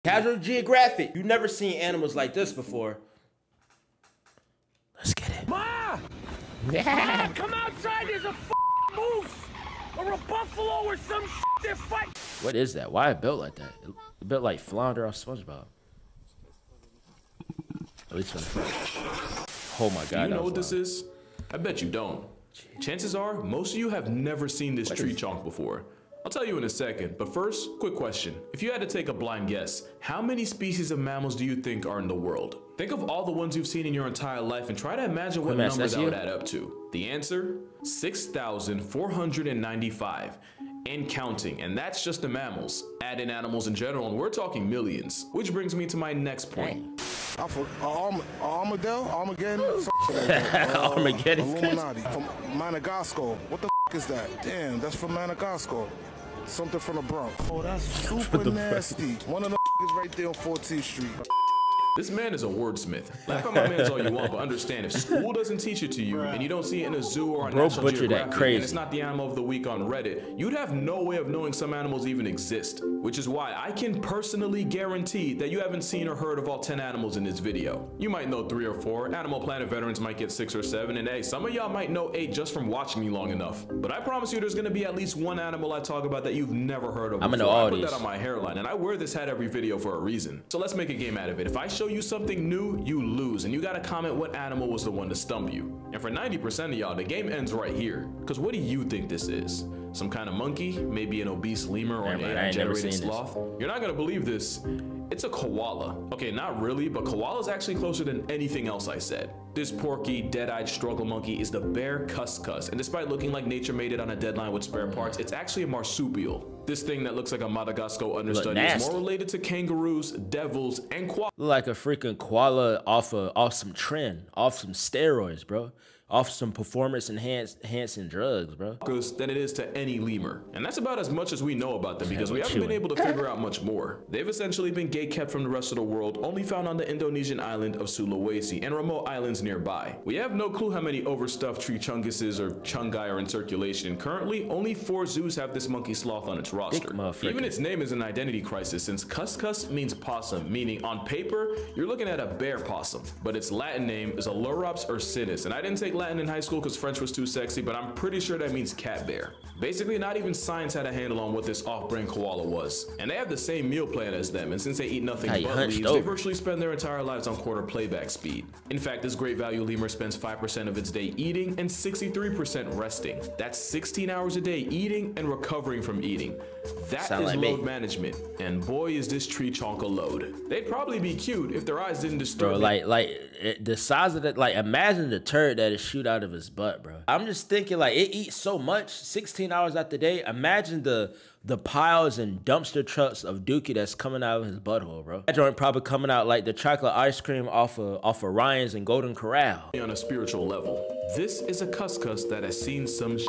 Casual Geographic. You've never seen animals like this before. Let's get it. Ma! Ma, come outside, there's a moose! Or a buffalo or some shit, they're fighting! What is that? Why it built like that? It built like Flounder off SpongeBob. At least from the front. Oh my god. Do you know what this is? I bet you don't. Chances are, most of you have never seen this tree chonk before. I'll tell you in a second, but first, quick question. If you had to take a blind guess, how many species of mammals do you think are in the world? Think of all the ones you've seen in your entire life and try to imagine what number that would add up to. The answer? 6,495. And counting, and that's just the mammals. Add in animals in general, and we're talking millions. Which brings me to my next point. Armageddon? Armageddon. Illuminati from Madagascar. What the is that? Damn, that's from Madagascar. Something from the Bronx. Oh, that's super nasty. One of the is right there on 14th Street. This man is a wordsmith. Laugh at my man's all you want, but understand, if school doesn't teach it to you, and you don't see it in a zoo or on National Geographic, and it's not the animal of the week on Reddit, you'd have no way of knowing some animals even exist. Which is why I can personally guarantee that you haven't seen or heard of all 10 animals in this video. You might know 3 or 4, Animal Planet veterans might get 6 or 7, and hey, some of y'all might know 8 just from watching me long enough. But I promise you there's gonna be at least one animal I talk about that you've never heard of before. I put that on my hairline, and I wear this hat every video for a reason. So let's make a game out of it. If I show you something new, you lose, and you gotta comment what animal was the one to stump you. And for 90% of y'all, the game ends right here. Cause what do you think this is? Some kind of monkey? Maybe an obese lemur or an AI-generated sloth? You're not gonna believe this. It's a koala. Okay, not really, but koala is actually closer than anything else I said. This porky, dead-eyed struggle monkey is the bear xKaydV, and despite looking like nature made it on a deadline with spare parts, it's actually a marsupial. This thing that looks like a Madagascar understudy is more related to kangaroos, devils, and koalas. Like a freaking koala off some trend, off some steroids, bro. Off some performance enhancing drugs, bro. Than it is to any lemur. And that's about as much as we know about them because we haven't been able to figure out much more. They've essentially been gatekept from the rest of the world, only found on the Indonesian island of Sulawesi and remote islands nearby. We have no clue how many overstuffed tree chunguses or chungai are in circulation. Currently, only 4 zoos have this monkey sloth on its roster. Even its name is an identity crisis since xKaydV means possum, meaning on paper, you're looking at a bear possum. But its Latin name is Lathorix ursinus, and I didn't take Latin in high school because French was too sexy, but I'm pretty sure that means cat bear. Basically, not even science had a handle on what this off-brand koala was. And they have the same meal plan as them, and since they eat nothing but leaves, they virtually spend their entire lives on quarter playback speed. In fact, this great value lemur spends 5% of its day eating and 63% resting. That's 16 hours a day eating and recovering from eating. That is load management, and boy is this tree chonk a load. They'd probably be cute if their eyes didn't disturb the size of that, like imagine the turd that it shoot out of his butt, bro. I'm just thinking like it eats so much, 16 hours out the day. Imagine the piles and dumpster trucks of dookie that's coming out of his butthole, bro. That joint probably coming out like the chocolate ice cream off of Ryan's and Golden Corral. On a spiritual level, this is a xKaydV that has seen some shit.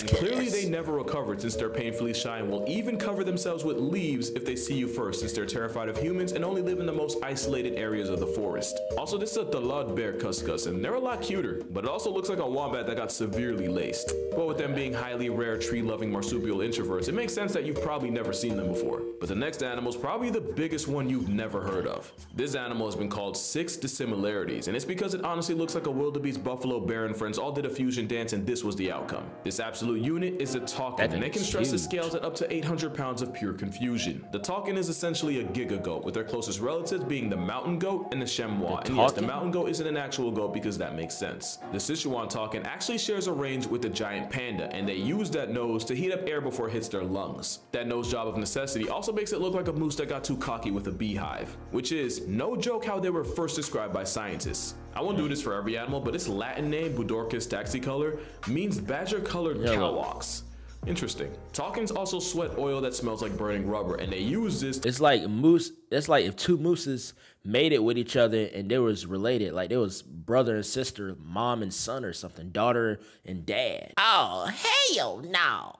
And clearly they never recovered since they're painfully shy and will even cover themselves with leaves if they see you first since they're terrified of humans and only live in the most isolated areas of the forest. Also, this is a Dalad bear xKaydV and they're a lot cuter, but it also looks like a wombat that got severely laced. But with them being highly rare tree-loving marsupial introverts, it makes sense that you've probably never seen them before. But the next animal is probably the biggest one you've never heard of. This animal has been called 6 dissimilarities, and it's because it honestly looks like a wildebeest, buffalo, bear, and friends all did a fusion dance and this was the outcome. This absolute unit is a takin, and they can stress the scales at up to 800 pounds of pure confusion. The takin is essentially a giga goat, with their closest relatives being the mountain goat and the chamois. And yes, the mountain goat isn't an actual goat because that makes sense. The Sichuan takin actually shares a range with the giant panda, and they use that nose to heat up air before it hits their lungs. That nose job of necessity also makes it look like a moose that got too cocky with a beehive, which is no joke how they were first described by scientists. I won't do this for every animal, but its Latin name, Budorcus taxicolor, means badger-colored cow-ox. Interesting. Takins also sweat oil that smells like burning rubber, and they use this. It's like moose. It's like if 2 mooses mated with each other and they was related. Like they was brother and sister, mom and son or something, daughter and dad. Oh, hell no.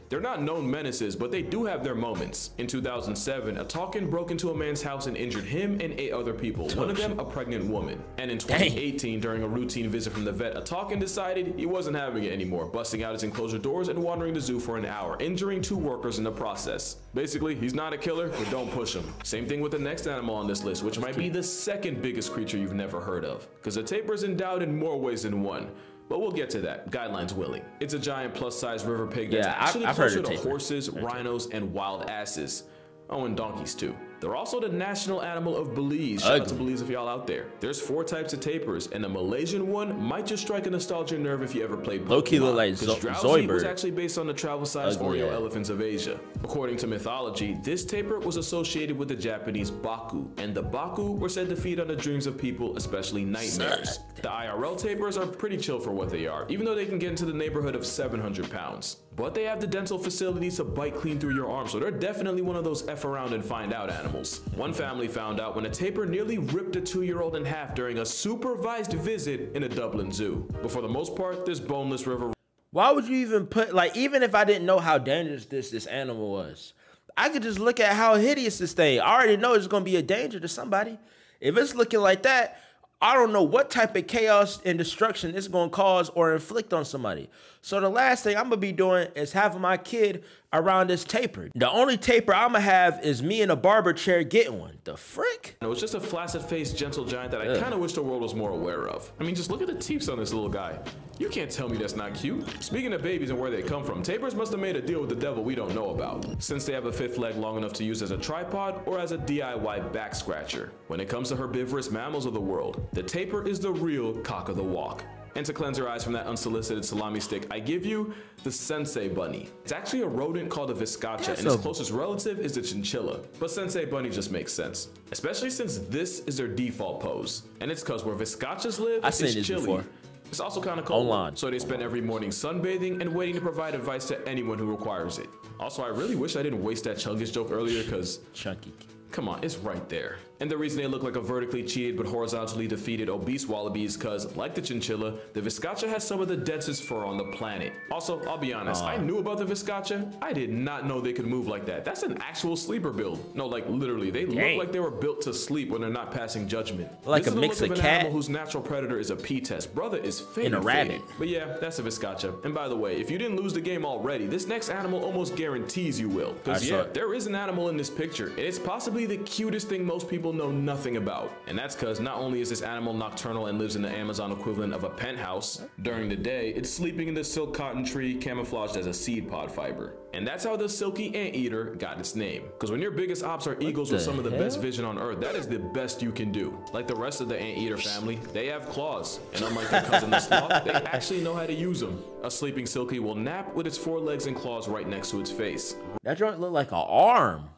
They're not known menaces, but they do have their moments. In 2007, a Talkin broke into a man's house and injured him and 8 other people, one of them a pregnant woman. And in 2018, during a routine visit from the vet, a Talkin decided he wasn't having it anymore, busting out his enclosure doors and wandering the zoo for an hour, injuring 2 workers in the process. Basically, he's not a killer, but don't push him. Same thing with the next animal on this list, which might be the second biggest creature you've never heard of, because a tapir is endowed in more ways than one. But we'll get to that, guidelines willing. It's a giant plus-size river pig that's actually closer to horses, rhinos, and wild asses. Oh, and donkeys too. They're also the national animal of Belize. Shout out to Belize if y'all out there. There's 4 types of tapirs, and the Malaysian one might just strike a nostalgia nerve if you ever played Pokemon. Low-key look like Drowsy was actually based on the travel-sized Oreo elephants of Asia. According to mythology, this tapir was associated with the Japanese Baku, and the Baku were said to feed on the dreams of people, especially nightmares. The IRL tapirs are pretty chill for what they are, even though they can get into the neighborhood of 700 pounds. But they have the dental facilities to bite clean through your arm, so they're definitely one of those F around and find out animals. One family found out when a tapir nearly ripped a 2-year-old in half during a supervised visit in a Dublin zoo. But for the most part, this boneless river. Why would you even put, like, even if I didn't know how dangerous this animal was, I could just look at how hideous this thing. I already know it's going to be a danger to somebody. If it's looking like that, I don't know what type of chaos and destruction it's going to cause or inflict on somebody. So the last thing I'm going to be doing is having my kid around this tapir. The only tapir I'm going to have is me in a barber chair getting one. The frick? It was just a flaccid-faced, gentle giant that I kind of wish the world was more aware of. I mean, just look at the teeth on this little guy. You can't tell me that's not cute. Speaking of babies and where they come from, tapirs must have made a deal with the devil we don't know about, since they have a 5th leg long enough to use as a tripod or as a DIY back scratcher. When it comes to herbivorous mammals of the world, the tapir is the real cock of the walk. And to cleanse your eyes from that unsolicited salami stick, I give you the sensei bunny. It's actually a rodent called a viscacha, and its closest relative is the chinchilla. But sensei bunny just makes sense, especially since this is their default pose. And it's because where viscachas live is chilly. It's also kind of cold, so they spend every morning sunbathing and waiting to provide advice to anyone who requires it. Also, I really wish I didn't waste that Chungus joke earlier, because Chunky. Come on, it's right there. And the reason they look like a vertically cheated but horizontally defeated obese wallaby is because, like the chinchilla, the viscacha has some of the densest fur on the planet. Also, I'll be honest, I knew about the viscacha. I did not know they could move like that. That's an actual sleeper build. No, like literally, they look like they were built to sleep when they're not passing judgment. Like a mix of an cat animal whose natural predator is a P-test. Brother is faded. And a rabbit. But yeah, that's a viscacha. And by the way, if you didn't lose the game already, this next animal almost guarantees you will. Because yeah, there is an animal in this picture, and it's possibly the cutest thing most people know nothing about. And that's because not only is this animal nocturnal and lives in the Amazon equivalent of a penthouse, during the day, it's sleeping in the silk cotton tree camouflaged as a seed pod fiber. And that's how the silky anteater got its name. Because when your biggest ops are eagles with some of the best vision on earth, that is the best you can do. Like the rest of the anteater family, they have claws. And unlike their cousin the sloth, they actually know how to use them. A sleeping silky will nap with its 4 legs and claws right next to its face. That joint look like an arm.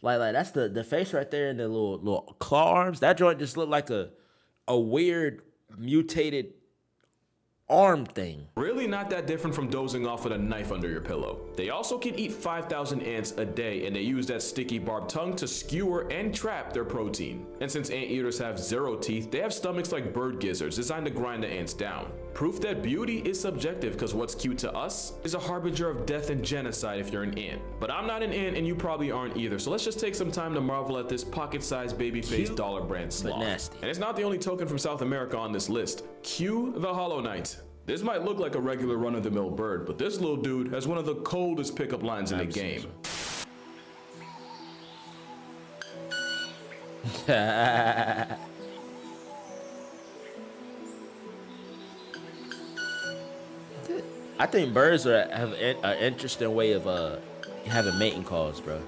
Like that's the face right there and the little claw arms. That joint just looked like a weird mutated arm thing. Really not that different from dozing off with a knife under your pillow. They also can eat 5,000 ants a day, and they use that sticky barbed tongue to skewer and trap their protein. And since anteaters have 0 teeth, they have stomachs like bird gizzards designed to grind the ants down. Proof that beauty is subjective, because what's cute to us is a harbinger of death and genocide if you're an ant. But I'm not an ant, and you probably aren't either, so let's just take some time to marvel at this pocket-sized baby-faced dollar brand sloth. And it's not the only token from South America on this list. Cue the Hollow Knight. This might look like a regular run-of-the-mill bird, but this little dude has one of the coldest pickup lines in the game. I think birds have an interesting way of having mating calls, bro.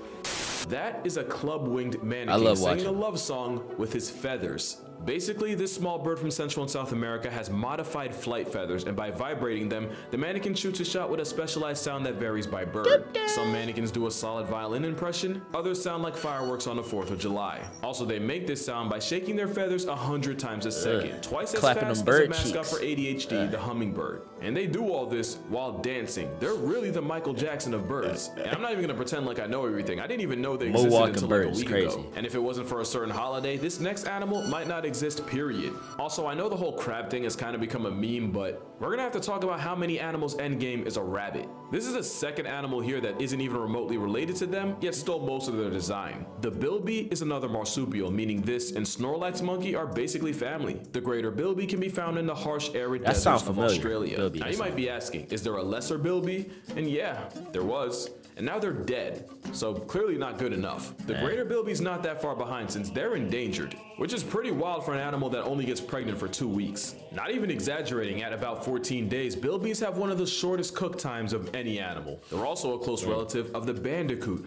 That is a club-winged mannequin singing a love song with his feathers. Basically, this small bird from Central and South America has modified flight feathers, and by vibrating them, the mannequin shoots a shot with a specialized sound that varies by bird. Some mannequins do a solid violin impression, others sound like fireworks on the 4th of July. Also, they make this sound by shaking their feathers 100 times a second, twice as fast as the mascot for ADHD, the hummingbird. And they do all this while dancing. They're really the Michael Jackson of birds. And I'm not even gonna pretend like I know everything. I didn't even know they existed until like a week ago. And if it wasn't for a certain holiday, this next animal might not exist, period. Also, I know the whole crab thing has kind of become a meme, but we're gonna have to talk about how many animals endgame is a rabbit. This is the second animal here that isn't even remotely related to them, yet stole most of their design. The bilby is another marsupial, meaning this and Snorlax monkey are basically family. The greater bilby can be found in the harsh, arid deserts of Australia. Now you might be asking, is there a lesser bilby? And yeah, there was. And now they're dead, so clearly not good enough. The greater bilby's not that far behind since they're endangered, which is pretty wild for an animal that only gets pregnant for 2 weeks. Not even exaggerating, at about 14 days, bilbies have one of the shortest cook times of any animal. They're also a close relative of the bandicoot.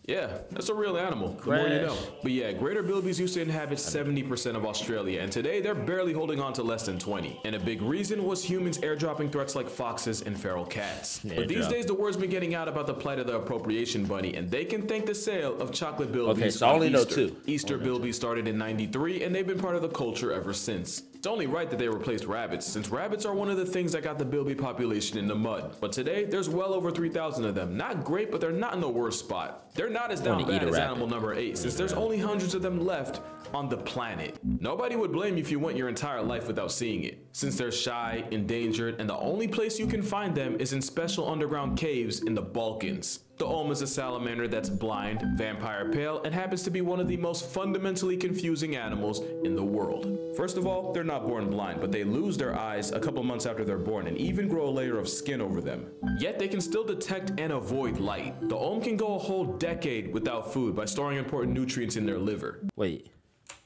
Yeah, that's a real animal, the more you know. But yeah, greater bilbies used to inhabit 70% of Australia, and today they're barely holding on to less than 20. And a big reason was humans airdropping threats like foxes and feral cats. But these days the word's been getting out about the plight of the appropriation bunny, and they can thank the sale of chocolate bilbies. Okay, so I only know 2. Easter bilbies started in '93, and they've been part of the culture ever since. It's only right that they replaced rabbits, since rabbits are one of the things that got the bilby population in the mud. But today, there's well over 3,000 of them. Not great, but they're not in the worst spot. They're not as down bad as animal number 8, since there's only hundreds of them left on the planet. Nobody would blame you if you went your entire life without seeing it, since they're shy, endangered, and the only place you can find them is in special underground caves in the Balkans. The Olm is a salamander that's blind, vampire pale, and happens to be one of the most fundamentally confusing animals in the world. First of all, they're not born blind, but they lose their eyes a couple months after they're born and even grow a layer of skin over them. Yet they can still detect and avoid light. The Olm can go a whole decade without food by storing important nutrients in their liver. Wait,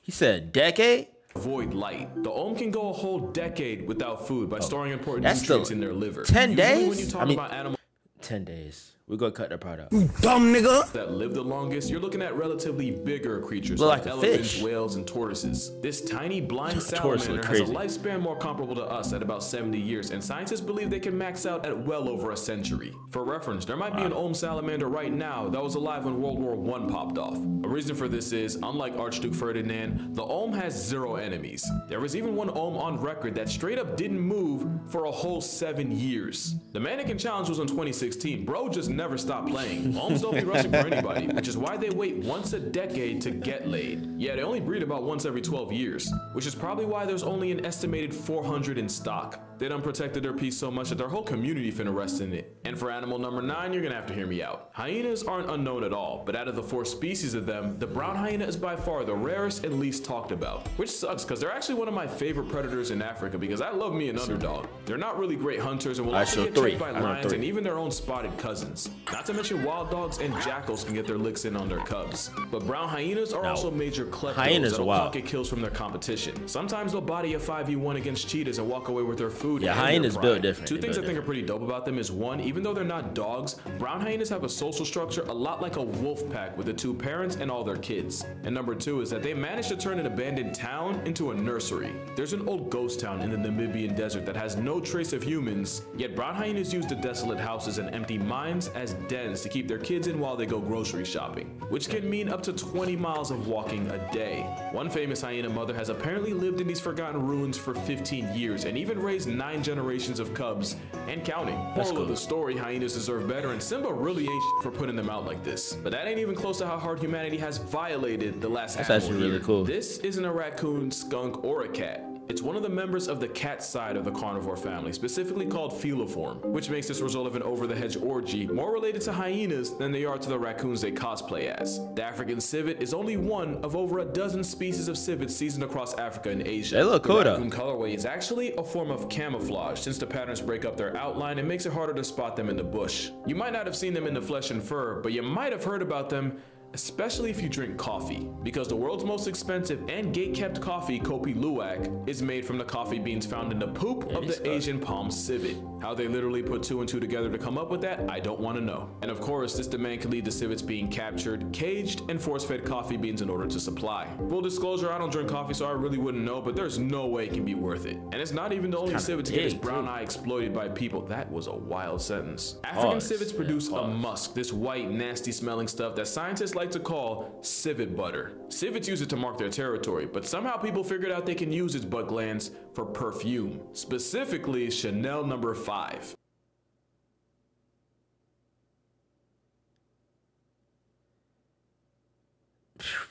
he said decade? Avoid light. The Olm can go a whole decade without food by storing important nutrients in their liver. 10 days? When you talk about animals, 10 days. We're gonna cut that part out. You dumb nigga. That live the longest, you're looking at relatively bigger creatures like elephants, whales, and tortoises. This tiny blind salamander has a lifespan more comparable to us at about 70 years, and scientists believe they can max out at well over a century. For reference, there might be an Olm salamander right now that was alive when World War I popped off. A reason for this is, unlike Archduke Ferdinand, the Olm has 0 enemies. There was even one Olm on record that straight up didn't move for a whole 7 years. The mannequin challenge was in 2016. Bro just never stopped playing. Olms don't be rushing for anybody, which is why they wait once a decade to get laid. Yeah, they only breed about once every 12 years, which is probably why there's only an estimated 400 in stock. They done protected their peace so much that their whole community finna rest in it. And for animal number 9, you're gonna have to hear me out. Hyenas aren't unknown at all, but out of the 4 species of them, the brown hyena is by far the rarest and least talked about, which sucks because they're actually one of my favorite predators in Africa because I love me an underdog. They're not really great hunters and will also get checked by lions and even their own spotted cousins. Not to mention wild dogs and jackals can get their licks in on their cubs. But brown hyenas are also major kleptos that'll pocket kills from their competition. Sometimes they'll body a 5v1 against cheetahs and walk away with their food. Yeah, hyenas built different. 2 things I think are pretty dope about them is 1, even though they're not dogs, brown hyenas have a social structure a lot like a wolf pack with the 2 parents and all their kids. And number 2 is that they managed to turn an abandoned town into a nursery. There's an old ghost town in the Namibian desert that has no trace of humans, yet brown hyenas use the desolate houses and empty mines as dens to keep their kids in while they go grocery shopping, which can mean up to 20 miles of walking a day. One famous hyena mother has apparently lived in these forgotten ruins for 15 years and even raised 9 generations of cubs and counting. Moral of the story, hyenas deserve better, and Simba really ain't for putting them out like this. But that ain't even close to how hard humanity has violated the last animal. That's actually really cool. This isn't a raccoon, skunk, or a cat. It's one of the members of the cat side of the carnivore family, specifically called feliform, which makes this result of an over-the-hedge orgy more related to hyenas than they are to the raccoons they cosplay as. The African civet is only one of over a dozen species of civets seasoned across Africa and Asia. They look cool. The raccoon colorway is actually a form of camouflage, since the patterns break up their outline and makes it harder to spot them in the bush. You might not have seen them in the flesh and fur, but you might have heard about them, especially if you drink coffee, because the world's most expensive and gate-kept coffee, Kopi Luwak, is made from the coffee beans found in the poop of the Asian palm civet. How they literally put 2 and 2 together to come up with that, I don't want to know. And of course, this demand could lead to civets being captured, caged, and force-fed coffee beans in order to supply. Full disclosure, I don't drink coffee, so I really wouldn't know, but there's no way it can be worth it. And it's not even the only civet to get its brown eye exploited by people. That was a wild sentence. African civets produce a musk, this white, nasty smelling stuff that scientists like to call civet butter. Civets use it to mark their territory, but somehow people figured out they can use its butt glands for perfume, specifically Chanel No. 5.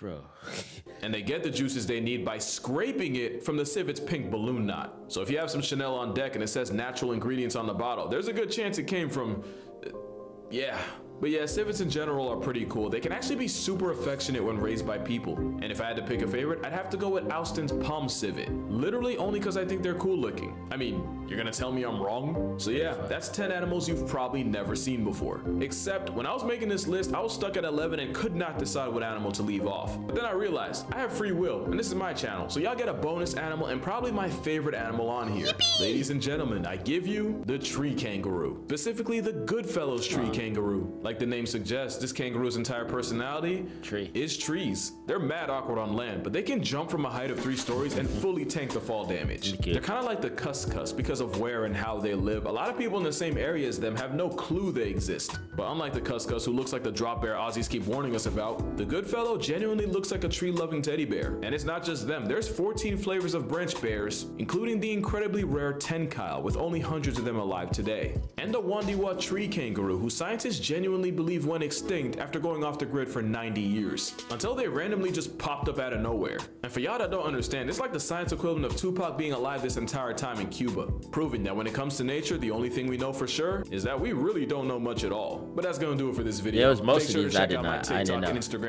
Bro. And they get the juices they need by scraping it from the civet's pink balloon knot. So if you have some Chanel on deck and it says natural ingredients on the bottle, there's a good chance it came from, yeah. But yeah, civets in general are pretty cool. They can actually be super affectionate when raised by people. And if I had to pick a favorite, I'd have to go with Austin's palm civet. Literally only because I think they're cool looking. I mean, you're gonna tell me I'm wrong? So yeah, that's 10 animals you've probably never seen before. Except when I was making this list, I was stuck at 11 and could not decide what animal to leave off. But then I realized I have free will, and this is my channel. So y'all get a bonus animal and probably my favorite animal on here. Yippee! Ladies and gentlemen, I give you the tree kangaroo. Specifically the Goodfellows tree kangaroo. Like the name suggests, this kangaroo's entire personality is trees. They're mad awkward on land, but they can jump from a height of 3 stories and fully tank the fall damage. They're kind of like the cuscus because of where and how they live. A lot of people in the same area as them have no clue they exist. But unlike the cuscus, who looks like the drop bear Aussies keep warning us about, the Goodfellow genuinely looks like a tree-loving teddy bear. And it's not just them. There's 14 flavors of branch bears, including the incredibly rare tenkyle, with only hundreds of them alive today. And the Wandiwa tree kangaroo, who scientists genuinely believe went extinct after going off the grid for 90 years, until they randomly just popped up out of nowhere. And for y'all that don't understand, it's like the science equivalent of Tupac being alive this entire time in Cuba, proving that when it comes to nature, the only thing we know for sure is that we really don't know much at all. But that's gonna do it for this video. Yeah, it was most Make sure of these to check I did out my not. I didn't TikTok know. and Instagram